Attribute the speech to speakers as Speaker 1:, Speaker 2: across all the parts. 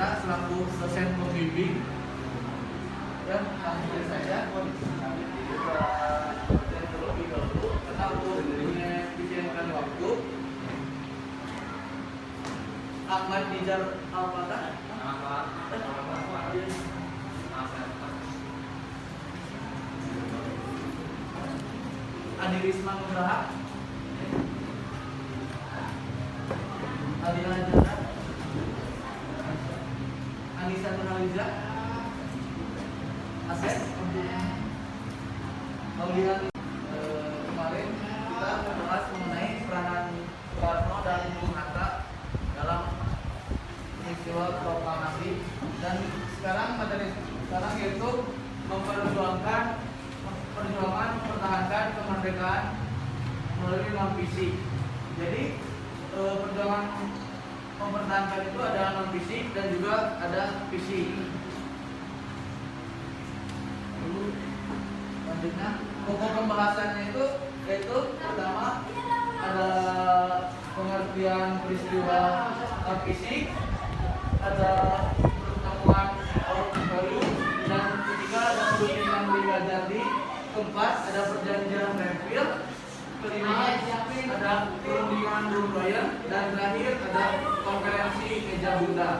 Speaker 1: Pendeta selaku dosen pembimbing. Dan langsung saja terlebih dahulu karena untuk menyediakan waktu. Ahmad Nijar Al-Fatah. Adi Risma Nugraha. Adi Rajana. Anissa Nurhaliza. Asep. Kemudian kemarin kita membahas mengenai peranan Soekarno dan Bung Hatta dalam peristiwa proklamasi, dan sekarang materi sekarang yaitu memperjuangkan mempertahankan kemerdekaan melalui non fisik. Jadi perjuangan mempertahankan itu ada non fisik dan juga ada fisik. Lalu selanjutnya pokok pembahasannya itu yaitu pertama ada pengertian peristiwa fisik, ada pertemuan value, dan ketiga ada perundingan Liga Jati, keempat ada perjanjian Renville, kelima ada perundingan Brundtland, dan terakhir ada konferensi meja buta.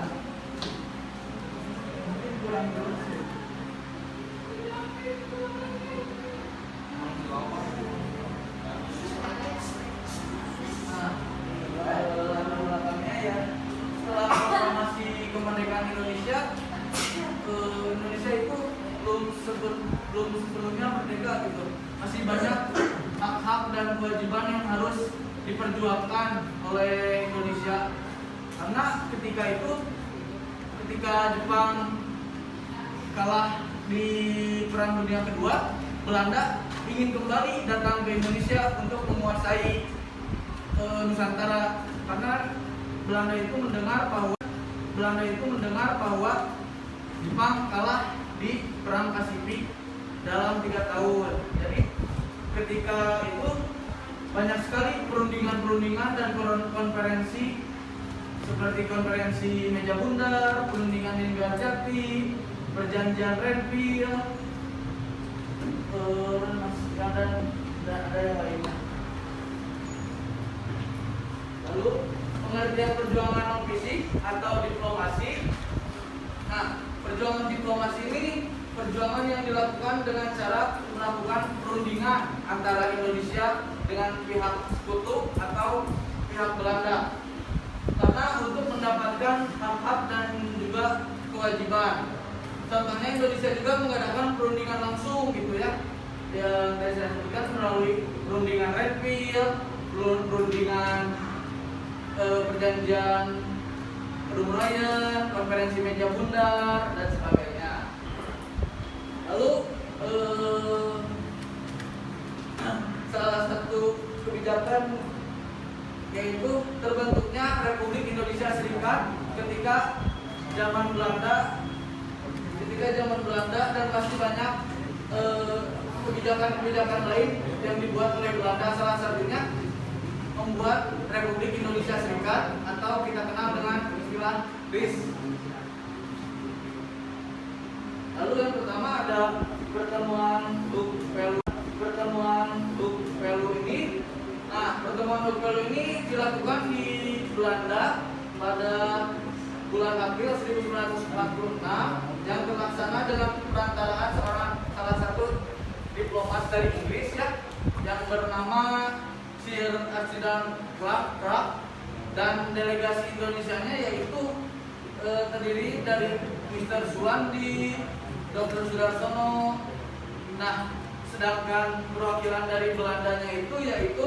Speaker 1: Kemerdekaan Indonesia itu belum sebelumnya merdeka gitu. Masih banyak hak-hak dan kewajiban yang harus diperjuangkan oleh Indonesia. Karena ketika Jepang kalah di Perang Dunia Kedua, Belanda ingin kembali datang ke Indonesia untuk menguasai Nusantara, karena Belanda itu mendengar bahwa Jepang kalah di Perang Pasifik dalam 3 tahun. Jadi ketika itu banyak sekali perundingan dan konferensi seperti konferensi Meja Bundar, perundingan Liga Jati, perjanjian Renville, dan ada yang lainnya. Lalu pengertian perjuangan non fisik atau diplomasi. Nah, perjuangan diplomasi ini perjuangan yang dilakukan dengan cara melakukan perundingan antara Indonesia dengan pihak sekutu atau pihak Belanda, karena untuk mendapatkan hak-hak dan juga kewajiban. Contohnya Indonesia juga mengadakan perundingan langsung gitu ya, yang saya sebutkan melalui perundingan Renville, perundingan perjanjian Brundtland, konferensi Meja Bundar, dan sebagainya. Lalu salah satu kebijakan yaitu terbentuknya Republik Indonesia Serikat ketika zaman Belanda, dan masih banyak kebijakan lain yang dibuat oleh Belanda. Salah satunya membuat Republik Indonesia Serikat atau kita kenal dengan istilah BRIS. Lalu yang pertama ada pertemuan Hoek Value ini. Nah, pertemuan Hoek Value ini dilakukan di Belanda pada bulan April 1946 yang terlaksana dengan perantaraan salah satu diplomat dari Inggris ya, yang bernama Sir Archibald Clarke, dan delegasi Indonesianya yaitu terdiri dari Mr. Suwandi, Dr. Sudarsono. Nah, sedangkan perwakilan dari Belandanya itu yaitu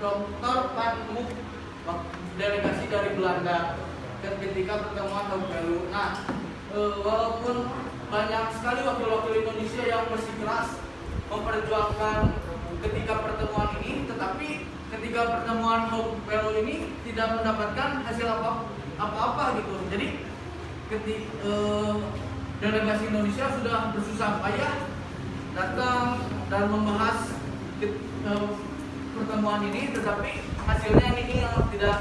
Speaker 1: Dr. Pan Mook, delegasi dari Belanda ketika pertemuan Hoek Value. Nah, walaupun banyak sekali wakil-wakil Indonesia yang bersikeras memperjuangkan ketika pertemuan ini, tetapi ketika pertemuan Hoek Value ini tidak mendapatkan hasil apa-apa gitu. Jadi delegasi Indonesia sudah bersusah payah datang dan membahas pertemuan ini, tetapi hasilnya ini tidak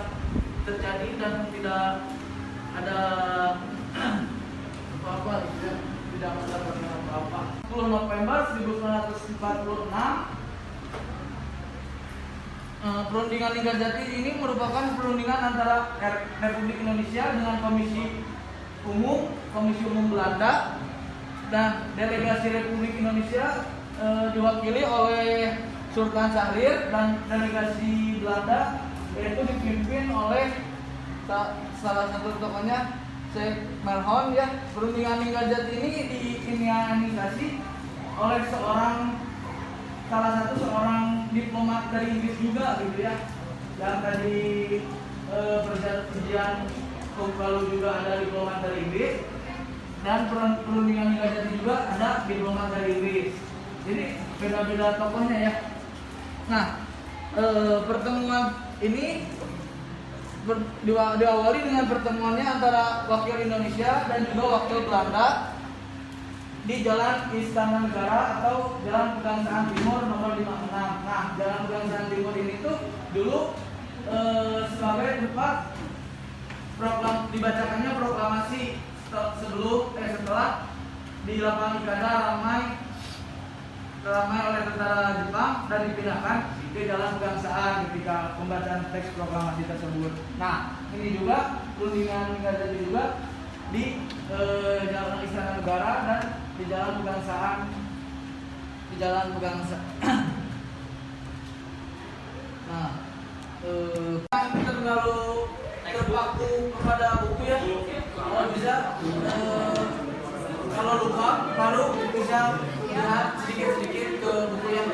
Speaker 1: terjadi dan ada apa gitu ya, tidak mendapatkan apa-apa. 10 November 1946 perundingan Linggarjati ini merupakan perundingan antara Republik Indonesia dengan Komisi Umum Belanda, dan delegasi Republik Indonesia diwakili oleh Sultan Syahrir, dan delegasi Belanda yaitu dipimpin oleh salah satu tokohnya Sheikh Melhon ya. Perundingan Linggarjati ini diinisiasi oleh salah satu seorang diplomat dari Inggris juga gitu ya. Dan tadi perjanjian lalu juga ada diplomat dari Inggris, dan perundingan Linggarjati juga ada diplomat dari Inggris. Jadi beda-beda tokohnya ya. Nah, pertemuan ini diawali dengan pertemuannya antara wakil Indonesia dan juga wakil Belanda di Jalan Istana Negara atau Jalan Pegangsaan Timur nomor 56. Nah, Jalan Pegangsaan Timur ini tuh dulu sebagai tempat dibacakannya proklamasi setelah di lapangan Ikada ramai oleh tentara Jepang dan dipindahkan ke Jalan Pegangsaan ketika pembacaan teks proklamasi tersebut. Nah, ini juga perundingan Linggarjati juga di Jalan Istana Negara dan di Jalan Pegangsaan. Nah, kita terlalu terpaku kepada buku ya. Kalau bisa kalau lupa baru bisa lihat sedikit-sedikit ke buku yang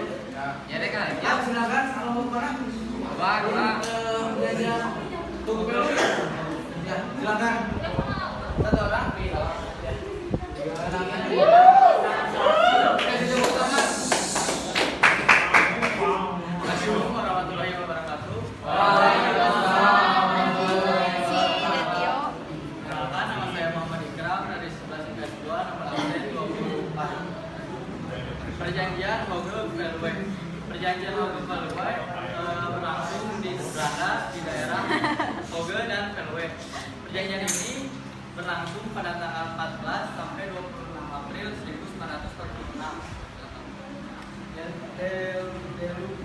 Speaker 2: Ya deh kan.
Speaker 1: ya silakan kalau mau kemana belajar buku dulu ya silakan satu orang Assalamualaikum warahmatullahi wabarakatuh. Perkenalkan, nama saya Muhammad Ikram dari 11 IPS 2 nomor absen 24. Perjanjian Hogel-Veluwe. Perjanjian Hogel-Veluwe berlangsung di Belanda di daerah Hogel dan Veluwe. Perjanjian ini berlangsung pada tanggal 14 sampai 26 April 1946.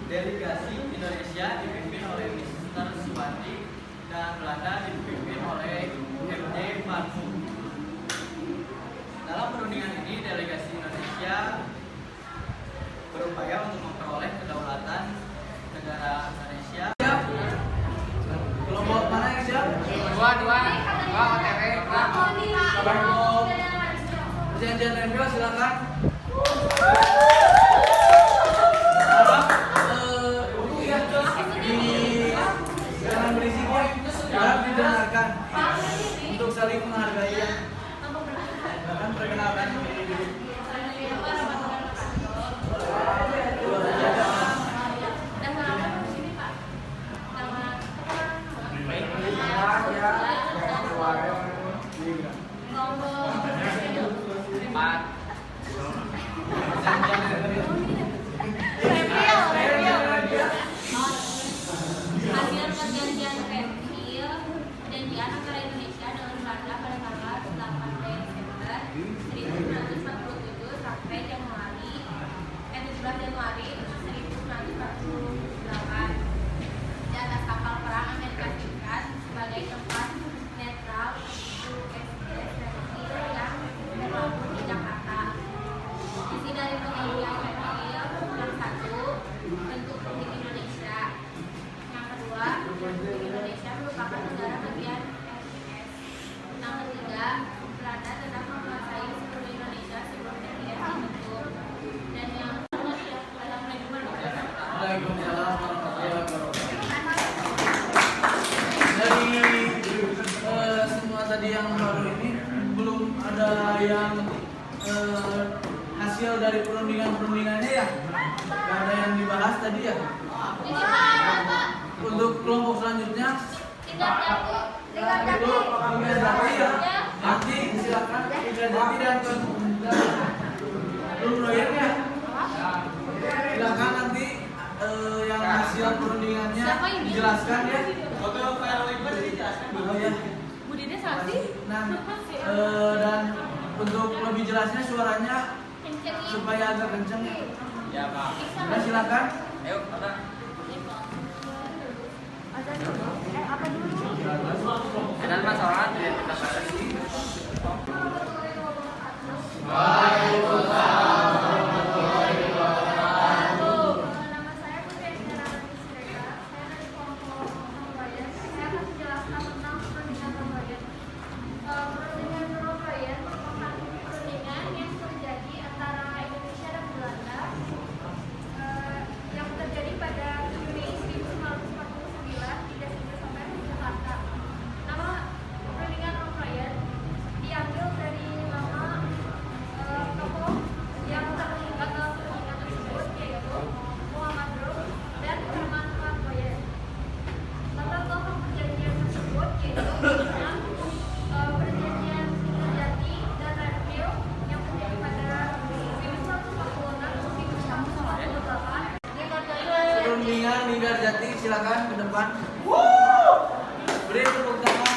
Speaker 1: Delegasi Indonesia dipimpin oleh Mr. Suwandi dan Belanda dipimpin oleh M.J. Parsu. Dalam perundingan ini, delegasi Indonesia berupaya untuk memperoleh kedaulatan negara Indonesia. Kelompok mana yang siap?
Speaker 2: Dua OTW.
Speaker 1: Kelompok perjanjian tempel silakan. Jangan berisik ya, jangan didengarkan untuk saling menghargai ya. Bahkan perkenalkan diri.
Speaker 3: Hasil perjanjian Renville, perjanjian antara Indonesia dengan Belanda pada tanggal 8 Desember 1947 sampai 17 Januari 1948 di atas kapal perang Amerika Serikat sebagai tempat netral USS Renville yang berlabuh di Jakarta. Isi dari perjanjian Renville yang satu, bentuk Republik Indonesia. Yang kedua, Republik Indonesia merupakan negara bagian RIS. Yang ketiga, Belanda tetap menguasai seluruh Indonesia sebelum RIS dibentuk. Dan yang
Speaker 1: Waalaikumsalam warahmatullahi wabarakatuh. Dari semua tadi yang baru ini belum ada yang hasil dari perundingannya ya. Gak ada yang dibahas tadi ya. Untuk kelompok selanjutnya itu Linggarjati ya. Nanti silakan Linggarjati dan proyeknya. Silakan nanti yang hasil perundingannya dijelaskan ya. Oh ya. Nah, dan untuk lebih jelasnya suaranya supaya agak kenceng.
Speaker 2: Ya, Pak.
Speaker 1: Nah, silakan.
Speaker 2: Ayo, Pak. Dan masalah kita batasi.
Speaker 3: Nama saya Putri Estiara Siregar. Saya dari kelompok Rombongan. Saya akan menjelaskan tentang perundingan Rombongan. Perundingan Rombongan merupakan perundingan yang terjadi antara Indonesia dan Belanda yang terjadi pada Juni 1949 di Desa-Desa Jakarta. Nama perundingan Rombongan diambil dari nama tokoh yang terlibat dalam perundingan tersebut, yaitu Muhammad Rum dan Herman Van Boyen. Latar belakang perjanjian tersebut yaitu perjanjian Kertajati dan Renville yang terjadi pada 1946 1948.
Speaker 1: Perundingan Linggarjati, silakan ke depan. Beri tepuk tangan.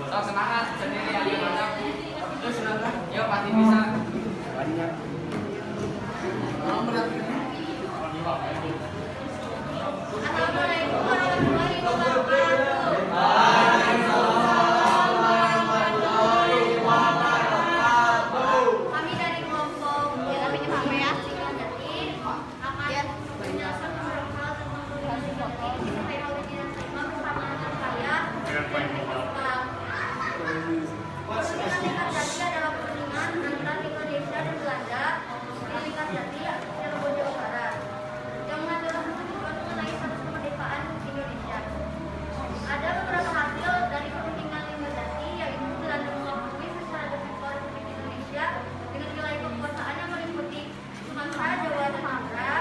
Speaker 2: Sok semangat sendiri aja mantap.
Speaker 1: Oke, silakan.
Speaker 2: Yuk, pasti bisa.
Speaker 1: Tolong berat.
Speaker 3: Assalamualaikum warahmatullahi wabarakatuh. Kami dari kelompok Linggarjati akan menjelaskan beberapa hal tentang perundingan Linggarjati. Saya Aulia Saima bersama rekan saya dan Iqbal. Perundingan Linggarjati adalah perundingan antara Indonesia dan Belanda di Linggarjati, Cirebon, Jawa Barat, yang mengatur ketentuan mengenai status kemerdekaan Indonesia. Ada beberapa hasil dari perundingan Linggarjati, yaitu Belanda mengakui secara de facto Republik Indonesia dengan wilayah kekuasaan yang meliputi Sumatera, Jawa, dan Madura.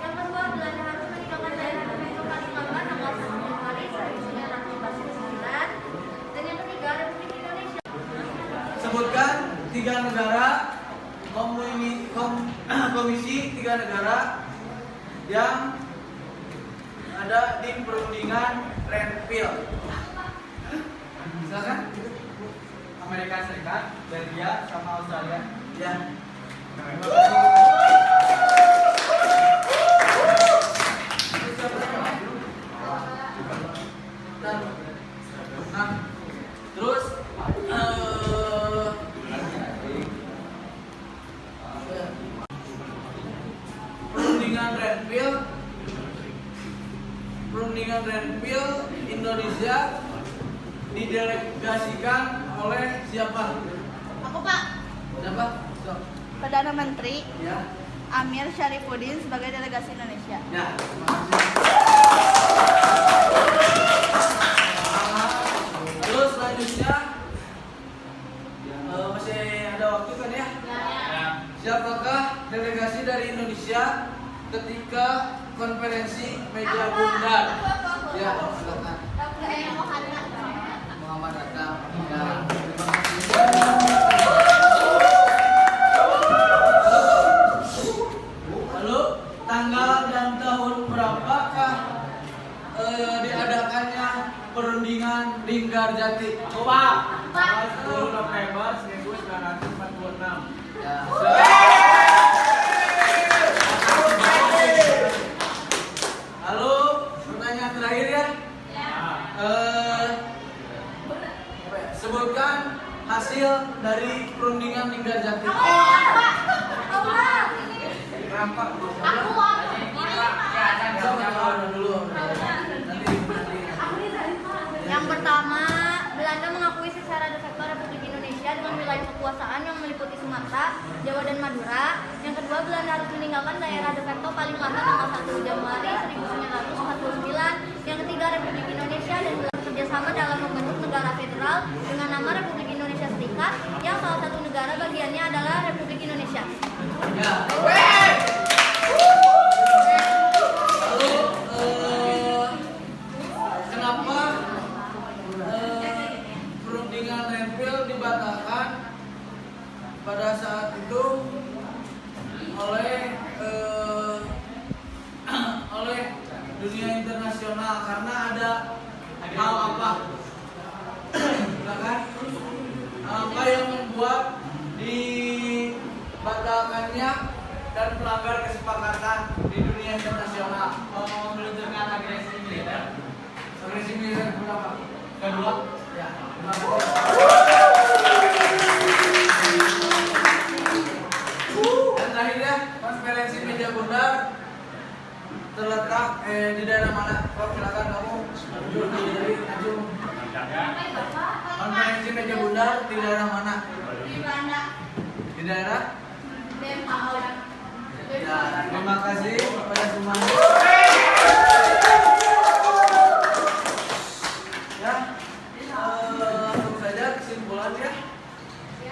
Speaker 3: Yang kedua, Belanda harus meninggalkan daerah de facto paling lambat tanggal 1 Januari 1949. Dan yang ketiga, Republik Indonesia.
Speaker 1: Sebutkan 3 negara, komisi 3 negara yang ada di perundingan Renville. Silakan.
Speaker 2: Amerika Serikat, Belgia, sama Australia.
Speaker 1: Ya. Nah, terus perundingan Renville Indonesia didelegasikan oleh siapa?
Speaker 4: Aku Pak,
Speaker 1: Siapa? So,
Speaker 4: Perdana Menteri
Speaker 1: ya.
Speaker 4: Amir Syarifuddin sebagai delegasi Indonesia.
Speaker 1: Ya, terima kasih. Terus selanjutnya masih ada waktu kan ya? Siapakah delegasi dari Indonesia ketika konferensi meja bundar? Ya, silakan. Muhammad Hatta. Ya, terima kasih. Lalu tanggal dan tahun berapakah diadakannya perundingan Linggarjati? Coba. 10 November 1946. Ya. Lalu pertanyaan terakhir ya. Sebutkan hasil dari perundingan Linggarjati.
Speaker 3: Yang pertama, Belanda mengakui secara de facto Republik Indonesia dengan wilayah kekuasaan yang meliputi Sumatera, Jawa, dan Madura. Yang kedua, Belanda harus meninggalkan daerah de facto paling lambat tanggal 1 Januari 1949. Yang ketiga, Republik Indonesia dan Belanda bekerjasama dalam membentuk negara federal dengan nama Republik Indonesia Serikat, yang salah satu negara bagiannya adalah Republik Indonesia.
Speaker 1: Ya. Lalu kenapa perundingan Renville dibatalkan pada saat itu oleh dan melanggar kesepakatan di dunia internasional.
Speaker 2: Meluncurkan agresi militer.
Speaker 1: Agresi militer berapa?
Speaker 2: Kedua,
Speaker 1: Ya, terima kasih. Dan terakhirnya, konferensi meja bundar terletak di daerah mana? Kau silakan kamu dari maju. Konferensi meja bundar di daerah mana?
Speaker 3: Di mana?
Speaker 1: Di daerah? Ya, terima kasih kepada semuanya. Ya, langsung saja kesimpulan ya.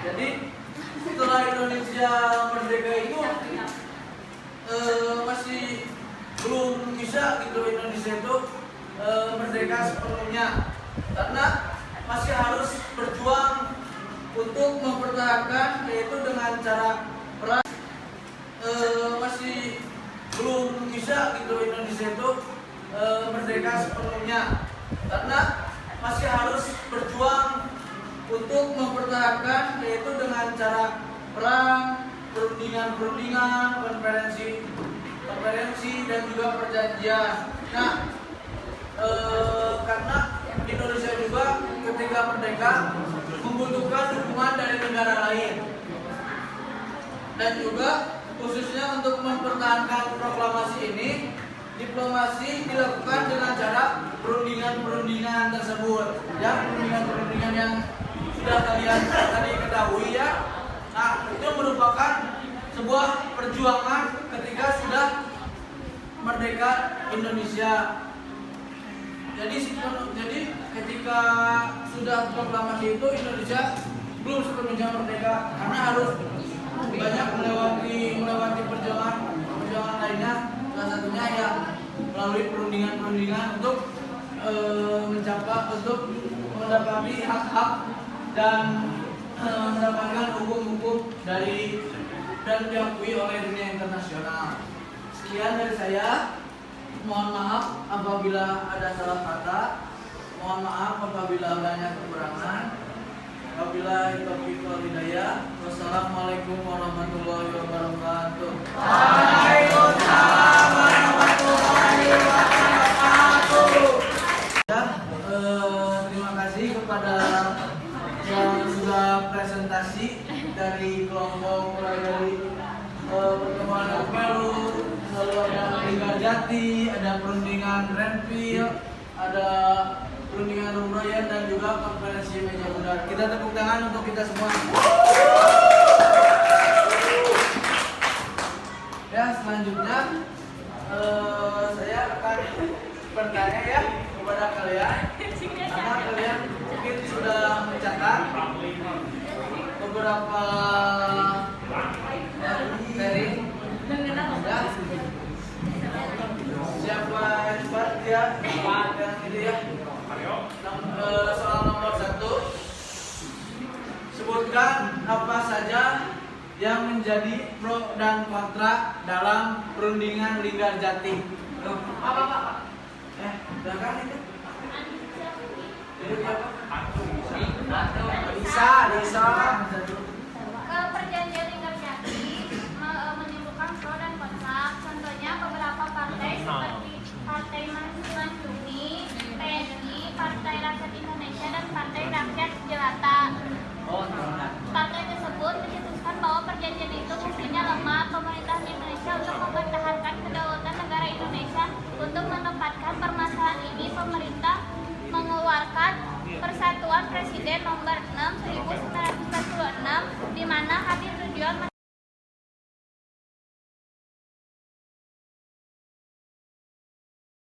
Speaker 1: Jadi setelah Indonesia merdeka itu masih belum bisa gitu Indonesia itu merdeka sepenuhnya, karena masih harus berjuang untuk mempertahankan, yaitu dengan cara perang. Masih belum bisa gitu Indonesia itu merdeka sepenuhnya, karena masih harus berjuang untuk mempertahankan, yaitu dengan cara perang, perundingan, konferensi dan juga perjanjian. Nah, karena Indonesia juga ketika merdeka membutuhkan dukungan dari negara lain, dan juga khususnya untuk mempertahankan proklamasi ini, diplomasi dilakukan dengan cara perundingan tersebut. Ya, perundingan yang sudah kalian tadi ketahui ya. Nah, itu merupakan sebuah perjuangan ketika sudah merdeka Indonesia. Jadi ketika sudah proklamasi itu Indonesia belum sepenuhnya merdeka, karena harus banyak melewati perjuangan lainnya. Salah satunya ya melalui perundingan untuk mendapati hak-hak dan mendapatkan hukum-hukum dari dan diakui oleh dunia internasional. Sekian dari saya. Mohon maaf apabila ada salah kata. Mohon maaf apabila banyak kekurangan. Wabillahi taufiq wal hidayah. Wassalamualaikum warahmatullahi wabarakatuh. Waalaikumsalam warahmatullahi wabarakatuh. Ya, terima kasih kepada yang sudah presentasi dari kelompok mulai dari pertemuan Pelu, lalu ada Lingkar Jati, ada perundingan Renville, ada perundingan Rumroyan, dan juga konferensi meja bundar. Kita tepuk tangan untuk kita semua. Ya, selanjutnya saya akan bertanya ya kepada kalian, karena kalian mungkin sudah mencatat beberapa materi. Ya, siapa cepat ya? Yang ini ya. Soal nomor 1, sebutkan apa saja yang menjadi pro dan kontra dalam perundingan Lingkar Jati. Apa? Silakan itu. Bisa.
Speaker 3: Perjanjian